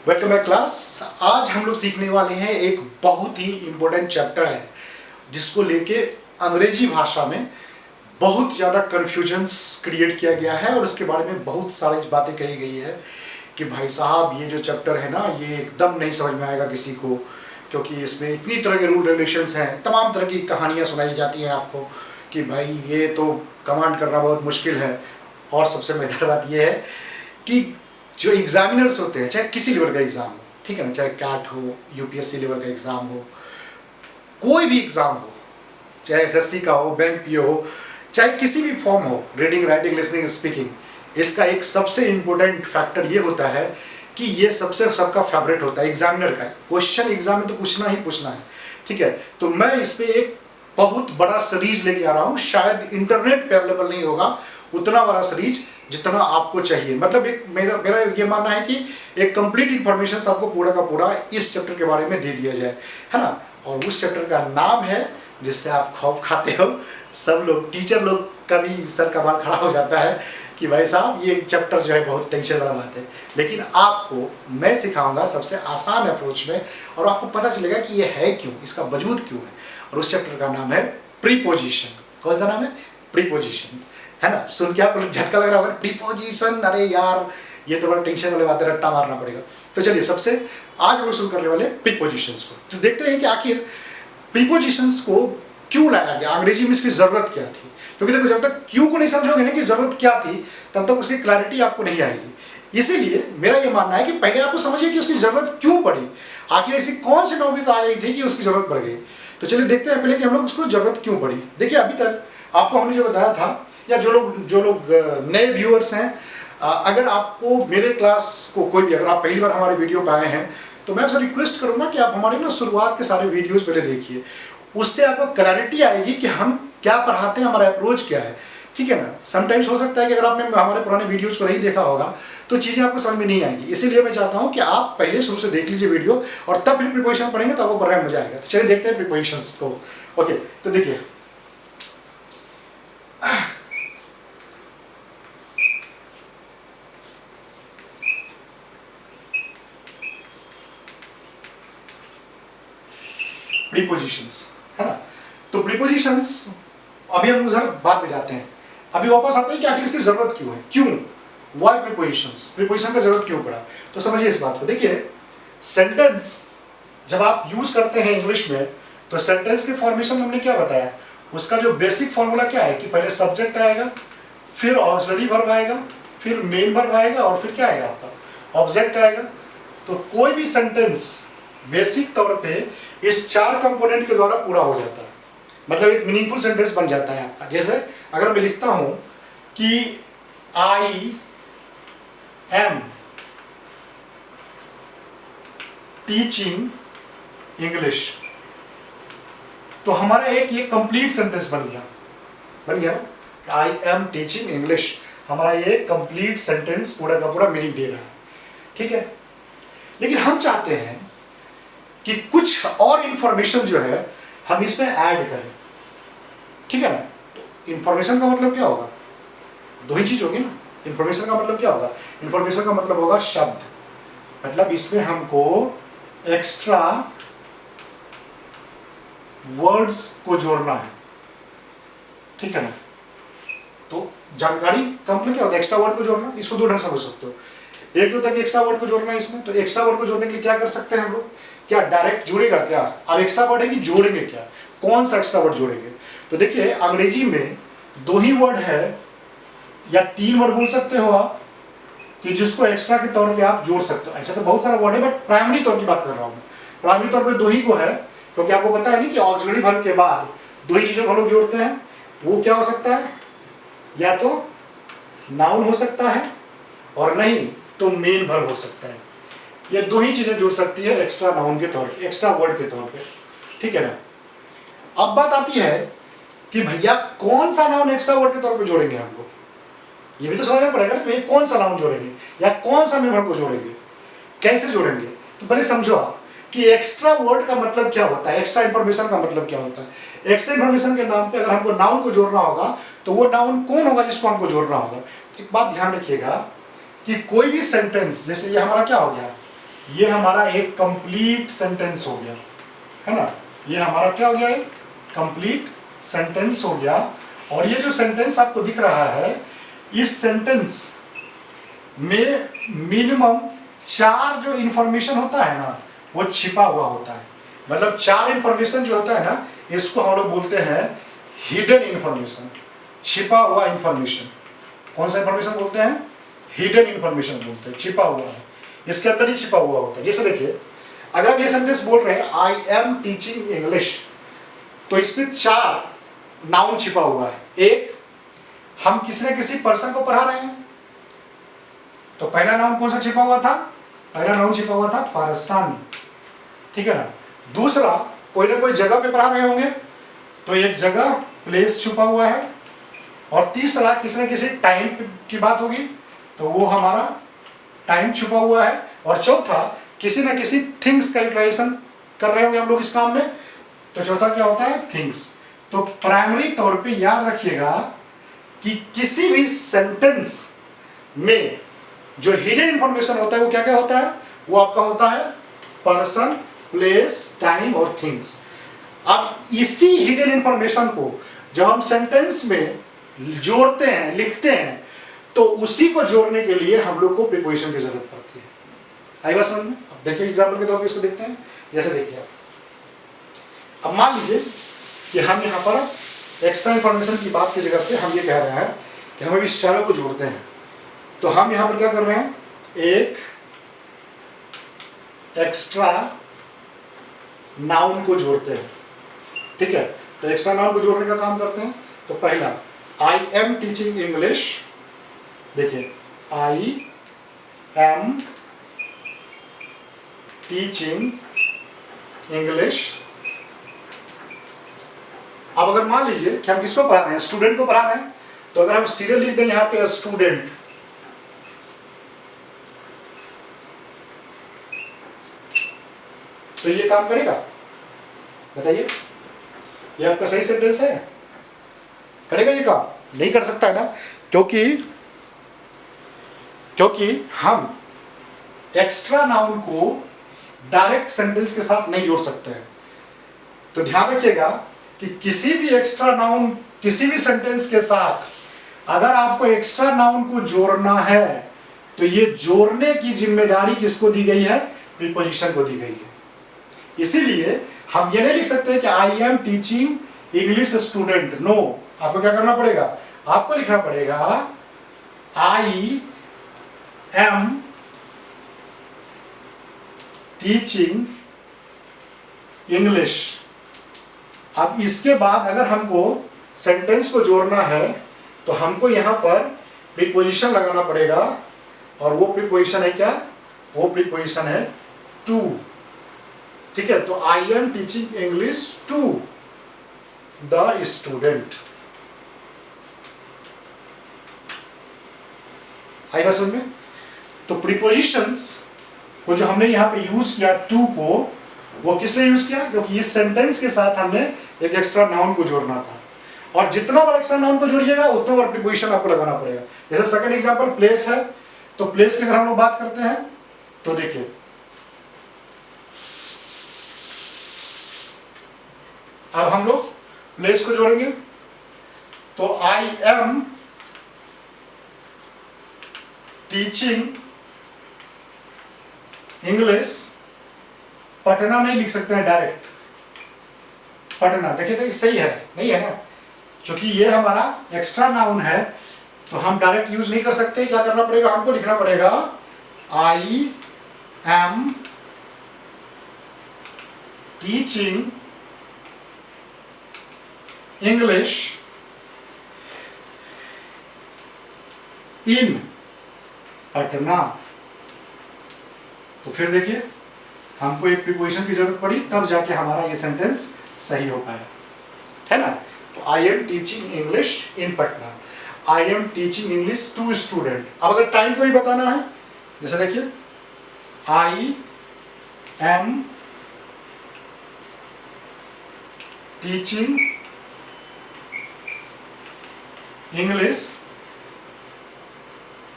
Welcome back class. आज हम लोग सीखने वाले हैं एक बहुत ही इम्पोर्टेंट चैप्टर है जिसको लेके अंग्रेजी भाषा में बहुत ज़्यादा कन्फ्यूजन्स क्रिएट किया गया है और उसके बारे में बहुत सारी बातें कही गई है कि भाई साहब ये जो चैप्टर है ना ये एकदम नहीं समझ में आएगा किसी को, क्योंकि इसमें इतनी तरह के रूल रेगुलेशंस हैं, तमाम तरह की कहानियाँ सुनाई जाती हैं आपको कि भाई ये तो कमांड करना बहुत मुश्किल है। और सबसे मजेदार बात ये है कि जो एग्जामिनर्स होते हैं, चाहे किसी लेवल का एग्ज़ाम हो, ठीक है ना, चाहे कैट हो, यूपीएससी लेवल का एग्ज़ाम हो, कोई भी एग्ज़ाम हो, चाहे एसएससी का हो, बैंक पीओ हो, चाहे किसी भी फॉर्म हो, रीडिंग राइटिंग लिसनिंग स्पीकिंग, इसका एक सबसे इम्पोर्टेंट फैक्टर ये होता है कि ये सबसे सबका फेवरेट होता है एग्जामिनर का। क्वेश्चन एग्जाम में तो पूछना ही पूछना है, ठीक है। तो मैं इस पर एक बहुत बड़ा सीरीज लेके आ रहा हूँ, शायद इंटरनेट पे अवेलेबल नहीं होगा उतना बड़ा सीरीज जितना आपको चाहिए। मतलब एक मेरा ये मानना है कि एक कंप्लीट इंफॉर्मेशन आपको पूरा का पूरा इस चैप्टर के बारे में दे दिया जाए, है ना। और उस चैप्टर का नाम है जिससे आप खौफ खाते हो, सब लोग, टीचर लोग का भी सर का बाल खड़ा हो जाता है कि भाई साहब ये चैप्टर जो है बहुत टेंशन वाला बात है, लेकिन आपको मैं सिखाऊंगा सबसे आसान अप्रोच में और आपको पता चलेगा कि ये है क्यों, इसका वजूद क्यों है। और उस चैप्टर का नाम है प्रीपोजिशन। कौन सा नाम है? प्रीपोजिशन, है ना। सुन के आपको झटका लग रहा होगा, प्रीपोजिशन, अरे यार ये तो बड़ा टेंशन वाली बात है, रट्टा मारना पड़ेगा। तो चलिए सबसे आज हम लोग शुरू करने वाले प्रीपोजिशंस को। तो देखते हैं कि आखिर प्रीपोजिशंस को क्यों लाया गया, अंग्रेजी में इसकी जरूरत क्या थी। क्योंकि देखो, जब तक क्यों को नहीं समझोगे ना कि जरूरत क्या थी, तब तक उसकी क्लैरिटी आपको नहीं आएगी। इसीलिए मेरा ये मानना है कि पहले आपको समझिए कि उसकी जरूरत क्यों पड़ी, आखिर ऐसी कौन सी नौबत आ गई थी कि उसकी जरूरत पड़ गई। तो चलिए देखते हैं पहले कि हम लोग उसको जरूरत क्यों पड़ी। देखिए अभी तक आपको हमने जो बताया था, या जो लोग नए व्यूअर्स हैं, अगर आपको मेरे क्लास को कोई भी, अगर आप पहली बार हमारे वीडियो पे आए हैं तो मैं आपसे रिक्वेस्ट करूंगा कि आप हमारे ना शुरुआत के सारे वीडियोस पहले देखिए। उससे आपको क्लैरिटी आएगी कि हम क्या पढ़ाते हैं, हमारा अप्रोच क्या है, ठीक है ना। समटाइम्स हो सकता है कि अगर आपने हमारे पुराने वीडियोस को नहीं देखा होगा तो चीज़ें आपको समझ में नहीं आएंगी। इसीलिए मैं चाहता हूं कि आप पहले शुरू से देख लीजिए वीडियो और तब फिर प्रीपोजिशन पढ़ेंगे तो आपको पढ़ने में मजा आएगा। तो चलिए देखते हैं प्रीपोजिशंस को। ओके, तो देखिए प्रीपोजिशंस, है ना। तो प्रीपोजिशंस अभी हम उधर बाद में जाते हैं, अभी वापस आते हैं कि आखिर इसकी जरूरत क्यों है, क्यों, व्हाई प्रीपोजिशंस, प्रीपोजिशन का जरूरत क्यों पड़ा। तो समझिए इस बात को। देखिए सेंटेंस जब आप यूज करते हैं इंग्लिश में, तो सेंटेंस के फॉर्मेशन में हमने क्या बताया, उसका जो बेसिक फॉर्मूला क्या है कि पहले सब्जेक्ट आएगा, फिर ऑक्सिलरी वर्ब आएगा, फिर मेन वर्ब आएगा और फिर क्या आएगा आपका ऑब्जेक्ट आएगा। तो कोई भी सेंटेंस बेसिक तौर पे इस चार कंपोनेंट के द्वारा पूरा हो जाता है, मतलब एक मीनिंगफुल सेंटेंस बन जाता है आपका। जैसे अगर मैं लिखता हूं कि आई एम टीचिंग इंग्लिश, तो हमारा एक ये कंप्लीट सेंटेंस बन गया ना। आई एम टीचिंग इंग्लिश, हमारा ये कंप्लीट सेंटेंस पूरा का पूरा मीनिंग दे रहा है, ठीक है। लेकिन हम चाहते हैं कि कुछ और इंफॉर्मेशन जो है हम इसमें ऐड करें, ठीक है ना। तो इंफॉर्मेशन का मतलब क्या होगा, दो ही चीज होगी ना। इंफॉर्मेशन का मतलब क्या होगा, इंफॉर्मेशन का मतलब होगा शब्द, मतलब इसमें हमको एक्स्ट्रा वर्ड्स को जोड़ना है, ठीक है ना। तो जानकारी का मतलब क्या होता है, एक्स्ट्रा वर्ड को जोड़ना। इसको दो ढंग से समझ सकते हो। एक तो तक एक्स्ट्रा वर्ड को जोड़ना है इसमें, तो एक्स्ट्रा वर्ड को जोड़ने के लिए क्या कर सकते हैं हम लोग, क्या डायरेक्ट जुड़ेगा क्या। अब एक्स्ट्रा वर्ड है कि जोड़ेंगे क्या, कौन सा एक्स्ट्रा वर्ड जोड़ेंगे। तो देखिए अंग्रेजी में दो ही वर्ड है या तीन वर्ड बोल सकते हो आप कि जिसको एक्स्ट्रा के तौर पे आप जोड़ सकते हो। ऐसा तो बहुत सारा वर्ड है, बट प्राइमरी तौर की बात कर रहा हूँ मैं। प्राइमरी तौर पे दो ही को है, क्योंकि आपको पता है नहीं कि ऑक्सिलरी वर्ब के बाद दो ही चीजों को हम लोग जोड़ते हैं। वो क्या हो सकता है, या तो नाउन हो सकता है और नहीं तो मेन वर्ब हो सकता है। ये दो ही चीजें जुड़ सकती है एक्स्ट्रा नाउन के तौर पे, एक्स्ट्रा वर्ड के तौर पे, ठीक है ना। अब बात आती है कि भैया कौन सा नाउन एक्स्ट्रा वर्ड के तौर पे जोड़ेंगे हम लोग, ये भी तो समझना पड़ेगा ना। तो ये कौन सा नाउन जोड़ेंगे या कौन सा मेन वर्ब को जोड़ेंगे, कैसे जोड़ेंगे। तो पहले समझो आप कि एक्स्ट्रा वर्ड का मतलब क्या होता है, एक्स्ट्रा इंफॉर्मेशन का मतलब क्या होता है। एक्स्ट्रा इंफॉर्मेशन के नाम पे अगर हमको नाउन को जोड़ना होगा तो वो नाउन कौन होगा जिसको हमको जोड़ना होगा। एक बात ध्यान रखिएगा कि कोई भी सेंटेंस, जैसे ये हमारा क्या हो गया ये हमारा एक कंप्लीट सेंटेंस हो गया, है ना। ये हमारा क्या हो गया, एक कंप्लीट सेंटेंस हो गया। और ये जो सेंटेंस आपको दिख रहा है, इस सेंटेंस में मिनिमम 4 जो इंफॉर्मेशन होता है ना, वो छिपा हुआ होता है। मतलब 4 इंफॉर्मेशन जो होता है ना, इसको हम लोग बोलते हैं हिडन इंफॉर्मेशन, छिपा हुआ इंफॉर्मेशन। कौन सा इंफॉर्मेशन बोलते हैं? हिडन इंफॉर्मेशन बोलते हैं, छिपा हुआ है, इसके अंदर ही छिपा हुआ होता है। जैसे देखिए, अगर आप ये सेंटेंस बोल रहे हैं आई एम टीचिंग इंग्लिश, तो इसमें 4 नाउन छिपा हुआ है। एक, हम किसी न किसी पर्सन को पढ़ा रहे हैं, तो पहला नाउन कौन सा छिपा हुआ था? पहला नाउन छिपा हुआ था पर्सन, ठीक है ना। दूसरा, कोई ना कोई जगह पे पढ़ा रहे होंगे, तो एक जगह प्लेस छुपा हुआ है। और तीसरा, किसी न किसी टाइम की बात होगी, तो वो हमारा टाइम छुपा हुआ है। और चौथा, किसी न किसी थिंग्स का यूटिलाइजेशन कर रहे होंगे हम लोग इस काम में, तो चौथा क्या होता है? थिंग्स। तो प्राइमरी तौर पे याद रखिएगा कि किसी भी सेंटेंस में जो हिडन इंफॉर्मेशन होता है वो क्या क्या होता है? वो आपका होता है पर्सन, प्लेस, टाइम और थिंग्स। अब इसी हिडन इंफॉर्मेशन को जब हम सेंटेंस में जोड़ते हैं, लिखते हैं, तो उसी को जोड़ने के लिए हम लोग को प्रीपोजिशन की जरूरत पड़ती है। आई बात समझ में? अब देखिए एग्जाम्पल के तौर पर इसको देखते हैं। जैसे देखिए आप, अब मान लीजिए कि हम यहाँ पर एक्स्ट्रा इंफॉर्मेशन की बात की जगह पे हम ये कह रहे हैं कि हम अभी इस चारों को जोड़ते हैं। तो हम यहाँ पर क्या कर रहे हैं? एक एक्स्ट्रा नाउन को जोड़ते हैं, ठीक है। तो एक्स्ट्रा नाउन को जोड़ने का काम करते हैं। तो पहला, आई एम टीचिंग इंग्लिश। देखिए, आई एम टीचिंग इंग्लिश। अब अगर मान लीजिए कि हम किसको पढ़ा रहे हैं? स्टूडेंट को पढ़ा रहे हैं, तो अगर हम सीरियल लिख दें यहाँ पे स्टूडेंट, तो ये काम करेगा? बताइए, ये आपका सही सेंटेंस है? करेगा ये काम? नहीं कर सकता है ना, क्योंकि हम एक्स्ट्रा नाउन को डायरेक्ट सेंटेंस के साथ नहीं जोड़ सकते हैं। तो ध्यान रखिएगा कि किसी भी एक्स्ट्रा नाउन, किसी भी सेंटेंस के साथ अगर आपको एक्स्ट्रा नाउन को जोड़ना है, तो ये जोड़ने की जिम्मेदारी किसको दी गई है? प्रीपोजिशन को दी गई है। इसीलिए हम ये नहीं लिख सकते कि I am teaching English student. No, आपको क्या करना पड़ेगा? आपको लिखना पड़ेगा आई एम टीचिंग इंग्लिश। अब इसके बाद अगर हमको सेंटेंस को जोड़ना है, तो हमको यहां पर प्रीपोजिशन लगाना पड़ेगा। और वो प्रीपोजिशन है क्या? वो प्रीपोजिशन है टू, ठीक है। तो I am teaching English to the student. आई बात समझ में? तो प्रीपोजिशंस को जो हमने यहां पे यूज किया टू को, वो किस लिए यूज किया? क्योंकि इस सेंटेंस के साथ हमने एक एक्स्ट्रा नाउन को जोड़ना था। और जितना बड़ा एक्स्ट्रा नाउन को जोड़िएगा, उतना बड़ा प्रीपोजिशन आपको लगाना पड़ेगा। जैसे सेकंड एग्जांपल प्लेस है, तो प्लेस की अगर हम लोग बात करते हैं, तो देखिए अब हम लोग प्लेस को जोड़ेंगे। तो I am teaching English Patna नहीं लिख सकते हैं डायरेक्ट, पटना। देखिए तो सही है, नहीं है ना? क्योंकि ये हमारा एक्स्ट्रा नाउन है, तो हम डायरेक्ट यूज नहीं कर सकते। क्या करना पड़ेगा? हमको लिखना पड़ेगा आई am teaching English in Patna. तो फिर देखिए, हमको एक प्रीपोजिशन की जरूरत पड़ी, तब जाके हमारा ये सेंटेंस सही हो पाया, है ना। तो I am teaching English in Patna, I am teaching English to student. अब अगर टाइम को ही बताना है, जैसे देखिए आई एम टीचिंग इंग्लिश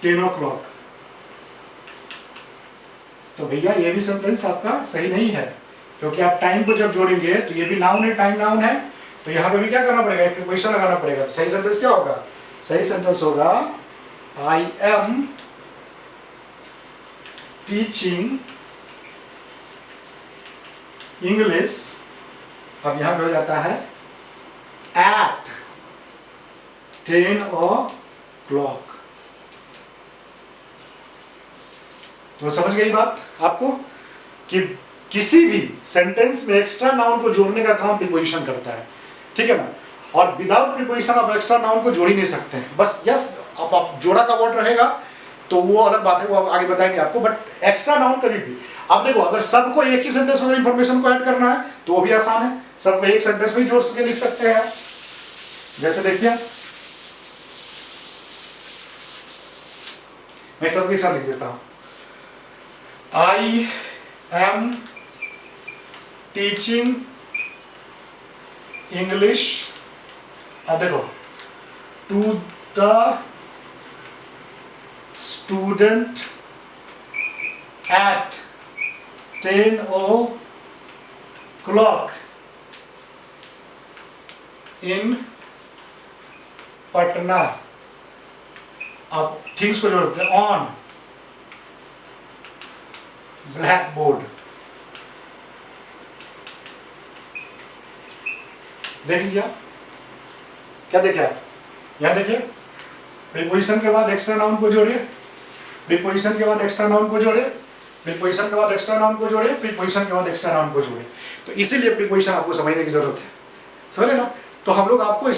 10 o'clock। तो भैया ये भी सेंटेंस आपका सही नहीं है, क्योंकि आप टाइम को जब जोड़ेंगे तो ये भी नाउन है, टाइम नाउन है, तो यहाँ पे भी क्या करना पड़ेगा, एक प्रीपोजिशन लगाना पड़ेगा। सही सेंटेंस क्या होगा? सही सेंटेंस होगा आई एम टीचिंग इंग्लिश, अब यहां पे हो जाता है एट 10 o'clock। तो समझ गई बात आपको कि किसी भी सेंटेंस में एक्स्ट्रा नाउन को जोड़ने का काम प्रीपोजिशन करता है, ठीक है ना। और विदाउट प्रीपोजिशन आप एक्स्ट्रा नाउन को जोड़ ही नहीं सकते हैं। बस यस आप जोड़ा का वर्ड रहेगा तो वो अलग बात है, वो आगे बताएंगे आपको, बट एक्स्ट्रा नाउन कभी भी आप देखो, अगर सबको एक ही सेंटेंस में इंफॉर्मेशन को ऐड करना है तो वो भी आसान है, सबको एक सेंटेंस में जोड़ के लिख सकते हैं। जैसे देखिए मैं सबको एक साथ लिख देता हूं, आई एम टीचिंग इंग्लिश, अब देखो, to the student at 10 o'clock in Patna. अब थिंग्स को जोड़ते हैं, ऑन ब्लैक बोर्ड। देख लीजिए आप, क्या देखे आप, यहां देखिए प्रीपोजिशन के बाद एक्स्ट्रा नाउन को जोड़िए, प्रीपोजिशन के बाद एक्स्ट्रा नाउन को जोड़े, प्रीपोजिशन के बाद एक्स्ट्रा नाउन को जोड़े, प्रीपोजिशन के बाद एक्स्ट्रा नाउन को जोड़े। तो इसीलिए प्रीपोजिशन आपको समझने की जरूरत है, समझे ना। तो हम लोग आपको